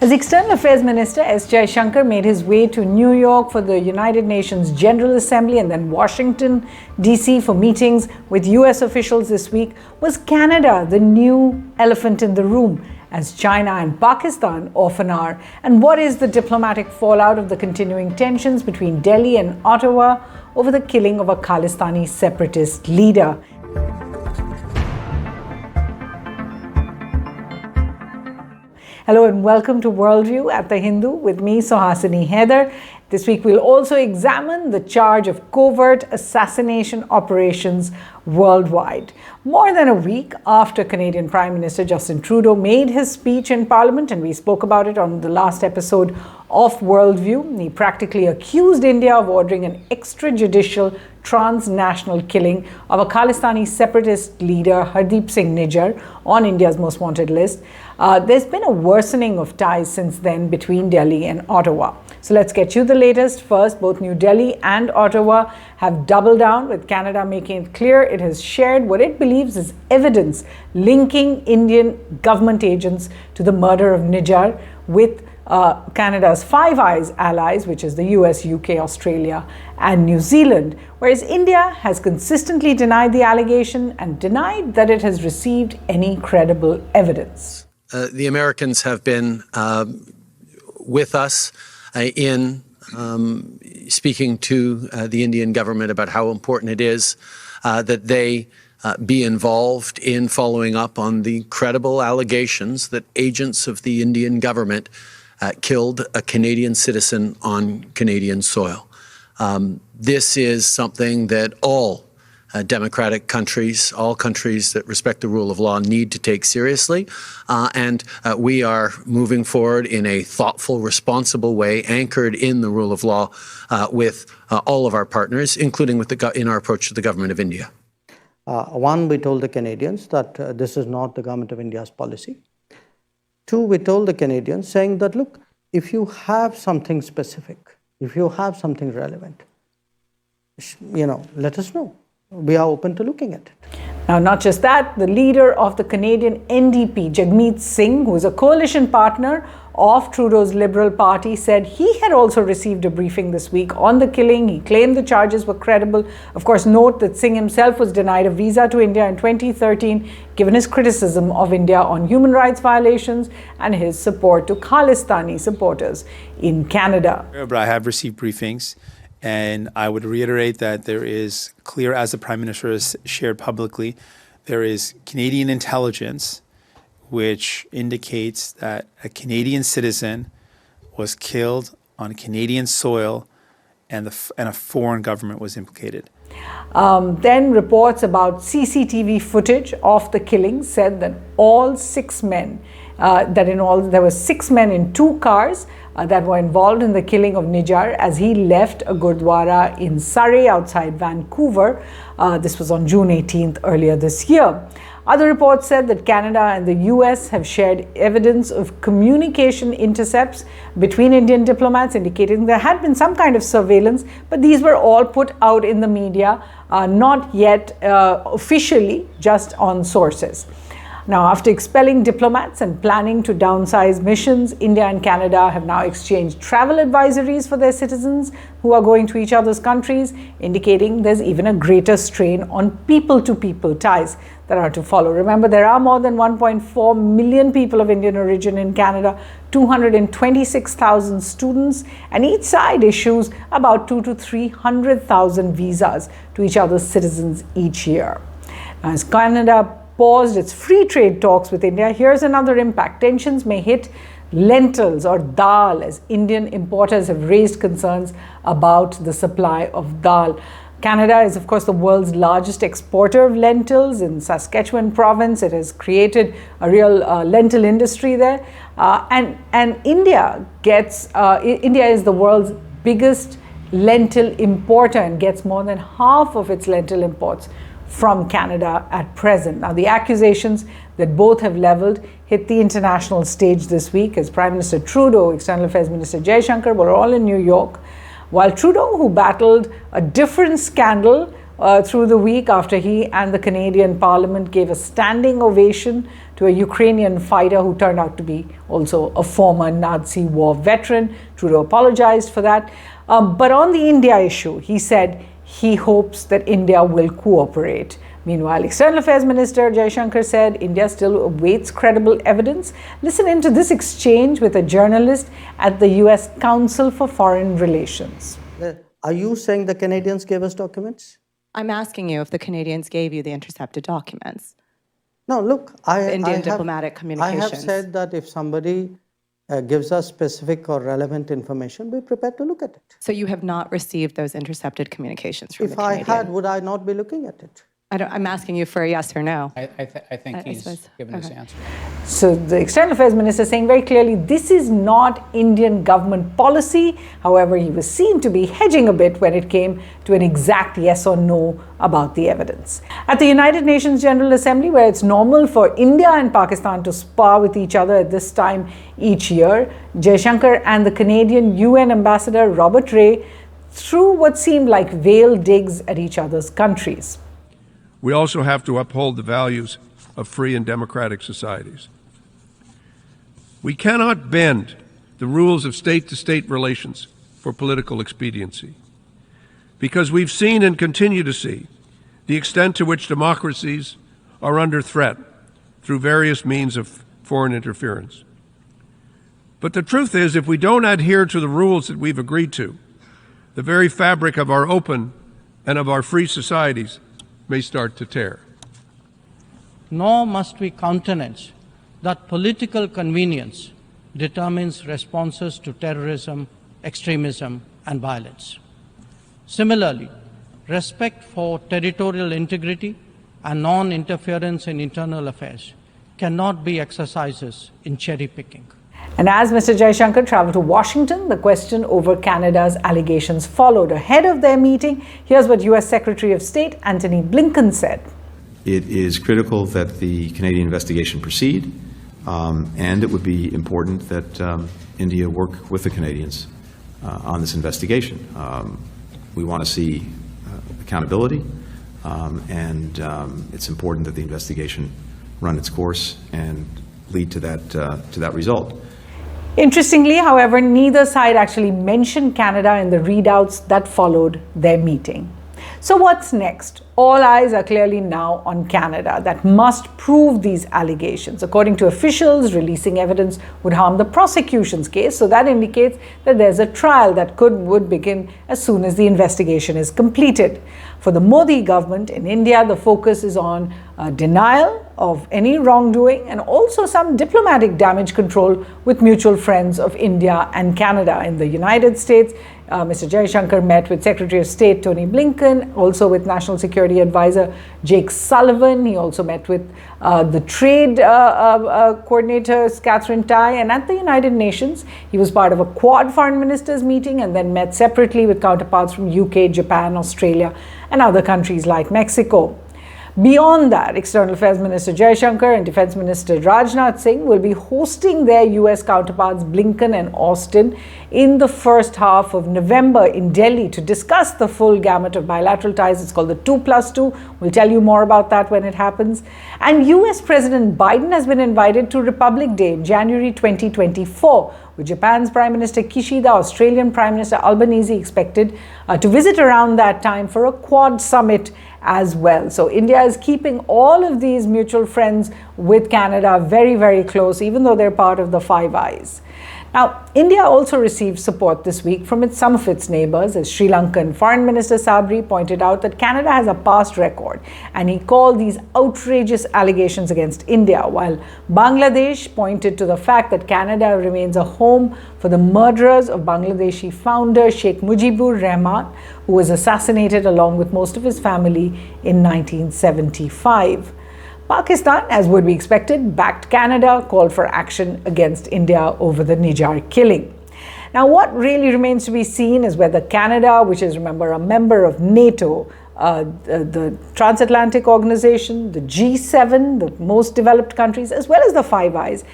As External Affairs Minister, S. Jaishankar made his way to New York for the United Nations General Assembly and then Washington, D.C. for meetings with U.S. officials this week, was Canada the new elephant in the room, as China and Pakistan often are? And what is the diplomatic fallout of the continuing tensions between Delhi and Ottawa over the killing of a Khalistani separatist leader? Hello and welcome to Worldview at The Hindu with me, Suhasini, Haidar. This week we'll also examine the charge of covert assassination operations worldwide. More than a week after Canadian Prime Minister Justin Trudeau made his speech in Parliament, and we spoke about it on the last episode of Worldview, he practically accused India of ordering an extrajudicial transnational killing of a Khalistani separatist leader, Hardeep Singh Nijjar, on India's most wanted list. There's been a worsening of ties since then between Delhi and Ottawa. So let's get you the latest. First, both New Delhi and Ottawa have doubled down, with Canada making it clear it has shared what it believes is evidence linking Indian government agents to the murder of Nijjar with Canada's Five Eyes allies, which is the US, UK, Australia, and New Zealand, whereas India has consistently denied the allegation and denied that it has received any credible evidence. The Americans have been with us in speaking to the Indian government about how important it is that they be involved in following up on the credible allegations that agents of the Indian government killed a Canadian citizen on Canadian soil. This is something that all democratic countries, all countries that respect the rule of law, need to take seriously. And we are moving forward in a thoughtful, responsible way, anchored in the rule of law with all of our partners, including with in our approach to the government of India. One, we told the Canadians that this is not the government of India's policy. Two, we told the Canadians saying that, look, if you have something specific, if you have something relevant, let us know. We are open to looking at it. Now, not just that, the leader of the Canadian NDP, Jagmeet Singh, who is a coalition partner of Trudeau's Liberal Party, said he had also received a briefing this week on the killing. He claimed the charges were credible. Of course, note that Singh himself was denied a visa to India in 2013, given his criticism of India on human rights violations and his support to Khalistani supporters in Canada. But I have received briefings, and I would reiterate that there is clear, as the Prime Minister has shared publicly, there is Canadian intelligence which indicates that a Canadian citizen was killed on Canadian soil and a foreign government was implicated. Then reports about CCTV footage of the killing said that all 6 men, there were 6 men in 2 cars that were involved in the killing of Nijjar as he left a Gurdwara in Surrey outside Vancouver. This was on June 18th earlier this year. Other reports said that Canada and the US have shared evidence of communication intercepts between Indian diplomats, indicating there had been some kind of surveillance, but these were all put out in the media, not yet officially, just on sources. Now, after expelling diplomats and planning to downsize missions, India and Canada have now exchanged travel advisories for their citizens who are going to each other's countries, indicating there's even a greater strain on people-to-people ties that are to follow. Remember, there are more than 1.4 million people of Indian origin in Canada, 226,000 students, and each side issues about 200,000 to 300,000 visas to each other's citizens each year. Now, as Canada paused its free trade talks with India, here's another impact. Tensions may hit lentils or dal, as Indian importers have raised concerns about the supply of dal. Canada is, of course, the world's largest exporter of lentils. In Saskatchewan province, it has created a real lentil industry there. And India is the world's biggest lentil importer and gets more than half of its lentil imports from Canada at present. Now, the accusations that both have leveled hit the international stage this week as Prime Minister Trudeau, External Affairs Minister Jaishankar were all in New York, while Trudeau, who battled a different scandal through the week after he and the Canadian Parliament gave a standing ovation to a Ukrainian fighter who turned out to be also a former Nazi war veteran. Trudeau apologized for that. But on the India issue, he said he hopes that India will cooperate. Meanwhile, External Affairs Minister Jaishankar said India still awaits credible evidence. Listen into this exchange with a journalist at the US Council for Foreign Relations. Are you saying the Canadians gave us documents? I'm asking you if the Canadians gave you the intercepted documents. No, look, diplomatic communications. I have said that if somebody gives us specific or relevant information, we're prepared to look at it. So you have not received those intercepted communications from the If I Canadian? had, would I not be looking at it? I'm asking you for a yes or no. I think he's given his answer. So the External Affairs Minister saying very clearly this is not Indian government policy. However, he was seen to be hedging a bit when it came to an exact yes or no about the evidence. At the United Nations General Assembly, where it's normal for India and Pakistan to spar with each other at this time each year, Jaishankar and the Canadian UN Ambassador Robert Ray threw what seemed like veiled digs at each other's countries. We also have to uphold the values of free and democratic societies. We cannot bend the rules of state-to-state relations for political expediency, because we've seen and continue to see the extent to which democracies are under threat through various means of foreign interference. But the truth is, if we don't adhere to the rules that we've agreed to, the very fabric of our open and of our free societies may start to tear. Nor must we countenance that political convenience determines responses to terrorism, extremism, and violence. Similarly, respect for territorial integrity and non-interference in internal affairs cannot be exercises in cherry-picking. And as Mr. Jaishankar traveled to Washington, the question over Canada's allegations followed. Ahead of their meeting, here's what U.S. Secretary of State Antony Blinken said. It is critical that the Canadian investigation proceed, and it would be important that India work with the Canadians on this investigation. We want to see accountability, and it's important that the investigation run its course and lead to that result. Interestingly, however, neither side actually mentioned Canada in the readouts that followed their meeting. So what's next? All eyes are clearly now on Canada that must prove these allegations. According to officials, releasing evidence would harm the prosecution's case, so that indicates that there's a trial that would begin as soon as the investigation is completed. For the Modi government in India, the focus is on denial of any wrongdoing and also some diplomatic damage control with mutual friends of India and Canada. In the United States, Mr. Jaishankar met with Secretary of State Tony Blinken, also with National Security Advisor Jake Sullivan. He also met with the trade coordinators Catherine Tai, and at the United Nations, he was part of a Quad foreign ministers meeting and then met separately with counterparts from UK, Japan, Australia, and other countries like Mexico. Beyond that, External Affairs Minister Jaishankar and Defense Minister Rajnath Singh will be hosting their US counterparts Blinken and Austin in the first half of November in Delhi to discuss the full gamut of bilateral ties. It's called the 2+2. We'll tell you more about that when it happens. And US President Biden has been invited to Republic Day in January 2024, with Japan's Prime Minister Kishida, Australian Prime Minister Albanese expected to visit around that time for a Quad summit as well. So India is keeping all of these mutual friends with Canada very, very close, even though they're part of the Five Eyes. Now, India also received support this week from some of its neighbors, as Sri Lankan Foreign Minister Sabri pointed out that Canada has a past record, and he called these outrageous allegations against India, while Bangladesh pointed to the fact that Canada remains a home for the murderers of Bangladeshi founder Sheikh Mujibur Rahman, who was assassinated along with most of his family in 1975. Pakistan, as would be expected, backed Canada, called for action against India over the Nijar killing. Now, what really remains to be seen is whether Canada, which is, remember, a member of NATO, the Transatlantic Organization, the G7, the most developed countries, as well as the Five Eyes,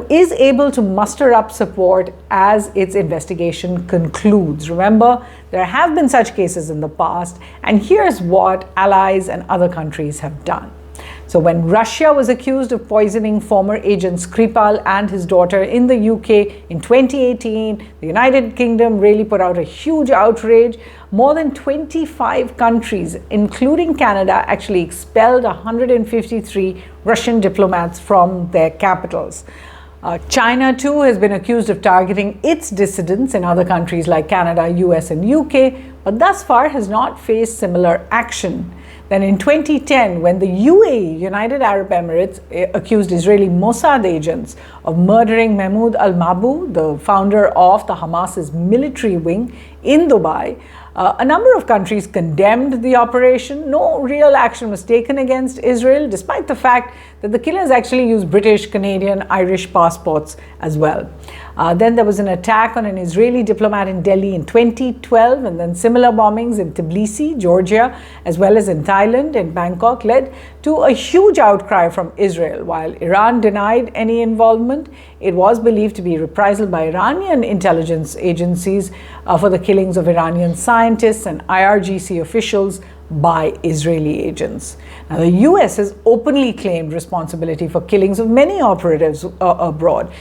is able to muster up support as its investigation concludes. Remember, there have been such cases in the past, and here's what allies and other countries have done. So when Russia was accused of poisoning former agent Skripal and his daughter in the UK in 2018, the United Kingdom really put out a huge outrage. More than 25 countries, including Canada, actually expelled 153 Russian diplomats from their capitals. China, too, has been accused of targeting its dissidents in other countries like Canada, US, and UK, but thus far has not faced similar action. Then in 2010, when the UAE, United Arab Emirates, accused Israeli Mossad agents of murdering Mahmoud al-Mabhouh, the founder of the Hamas's military wing in Dubai, a number of countries condemned the operation. No real action was taken against Israel, despite the fact that the killers actually used British, Canadian, Irish passports as well. Then there was an attack on an Israeli diplomat in Delhi in 2012, and then similar bombings in Tbilisi, Georgia, as well as in Thailand and Bangkok, led to a huge outcry from Israel. While Iran denied any involvement, it was believed to be reprisal by Iranian intelligence agencies for the killings of Iranian scientists and IRGC officials by Israeli agents. Now, the US has openly claimed responsibility for killings of many operatives abroad,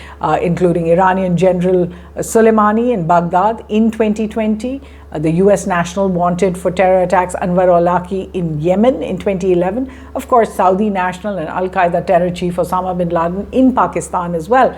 including Iranian General Soleimani in Baghdad in 2020, the US national wanted for terror attacks Anwar al-Awlaki in Yemen in 2011, of course, Saudi national and Al-Qaeda terror chief Osama bin Laden in Pakistan as well,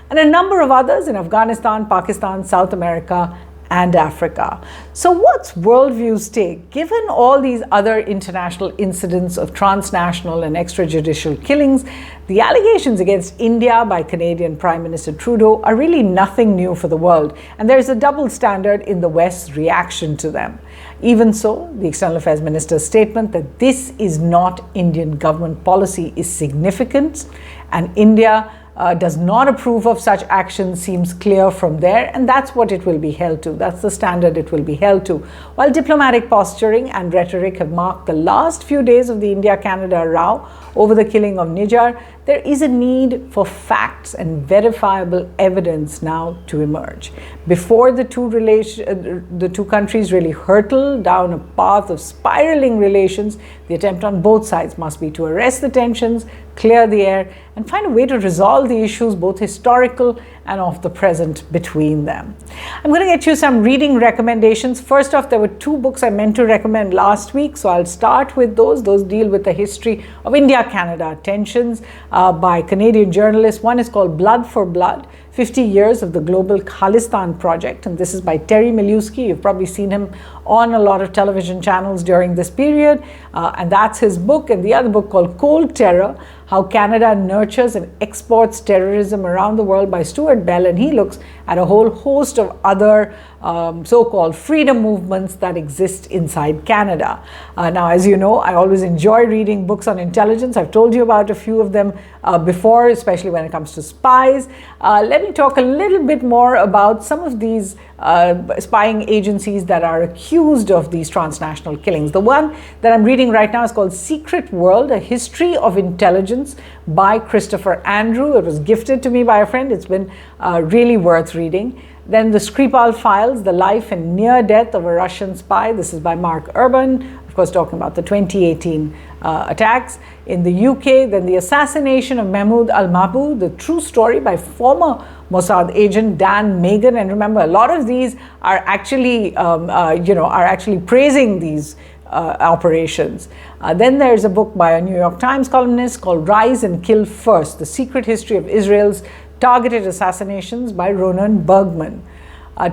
and a number of others in Afghanistan, Pakistan, South America, and Africa. So what's Worldview's take? Given all these other international incidents of transnational and extrajudicial killings, the allegations against India by Canadian Prime Minister Trudeau are really nothing new for the world, and there's a double standard in the West's reaction to them. Even so, the External Affairs Minister's statement that this is not Indian government policy is significant, and India does not approve of such actions seems clear from there, and that's what it will be held to. That's the standard it will be held to. While diplomatic posturing and rhetoric have marked the last few days of the India-Canada row over the killing of Nijar, there is a need for facts and verifiable evidence now to emerge. Before the two countries really hurtle down a path of spiraling relations, the attempt on both sides must be to arrest the tensions, clear the air, and find a way to resolve the issues, both historical and of the present, between them. I'm going to get you some reading recommendations. First off, there were two books I meant to recommend last week, so I'll start with those. Those deal with the history of India-Canada tensions by Canadian journalists. One is called Blood for Blood, 50 Years of the Global Khalistani Project, and this is by Terry Milewski. You've probably seen him on a lot of television channels during this period, and that's his book. And the other book called Cold Terror, How Canada Nurtures and Exports Terrorism Around the World by Stuart Bell, and he looks at a whole host of other so-called freedom movements that exist inside Canada. Now, as you know, I always enjoy reading books on intelligence. I've told you about a few of them before, especially when it comes to spies. Let me talk a little bit more about some of these spying agencies that are accused of these transnational killings. The one that I'm reading right now is called Secret World, A History of Intelligence by Christopher Andrew. It was gifted to me by a friend. It's been really worth reading. Then the Skripal Files, The Life and Near Death of a Russian Spy. This is by Mark Urban, of course, talking about the 2018 attacks in the UK. Then The Assassination of Mahmoud al-Mabhouh, The True Story by former Mossad agent Dan Megan. And remember, a lot of these are actually, praising these operations. Then there's a book by a New York Times columnist called Rise and Kill First, The Secret History of Israel's Targeted Assassinations by Ronan Bergman.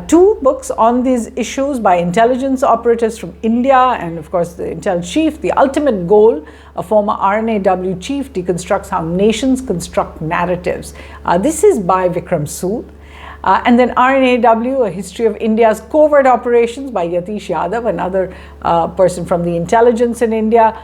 Two books on these issues by intelligence operatives from India and, of course, the Intel chief, The Ultimate Goal, a former RNAW chief, deconstructs how nations construct narratives. This is by Vikram Sood. And then RNAW, A History of India's Covert Operations by Yatish Yadav, another person from the intelligence in India,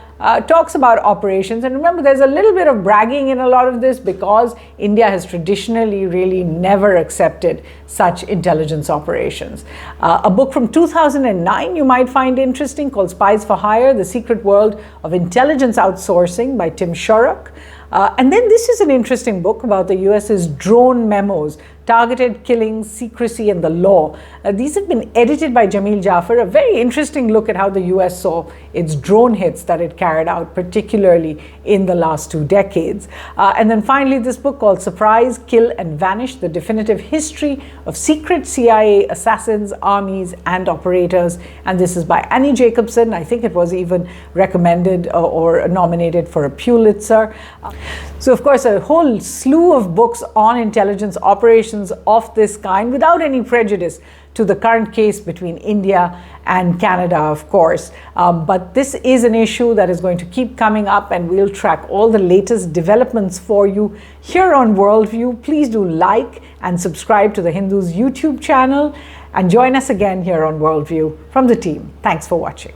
talks about operations. And remember, there's a little bit of bragging in a lot of this because India has traditionally really never accepted such intelligence operations. A book from 2009 you might find interesting called Spies for Hire, The Secret World of Intelligence Outsourcing by Tim Shorrock. And then this is an interesting book about the US's drone memos, Targeted Killings, Secrecy and the Law. These have been edited by Jamil Jaffer, a very interesting look at how the US saw its drone hits that it carried out, particularly in the last 2 decades. And then finally, this book called Surprise, Kill and Vanish, The Definitive History of Secret CIA Assassins, Armies and Operators. And this is by Annie Jacobson. I think it was even recommended or nominated for a Pulitzer. So of course, a whole slew of books on intelligence operations of this kind, without any prejudice to the current case between India and Canada, of course. But this is an issue that is going to keep coming up, and we'll track all the latest developments for you here on Worldview. Please do like and subscribe to the Hindu's YouTube channel, and join us again here on Worldview from the team. Thanks for watching.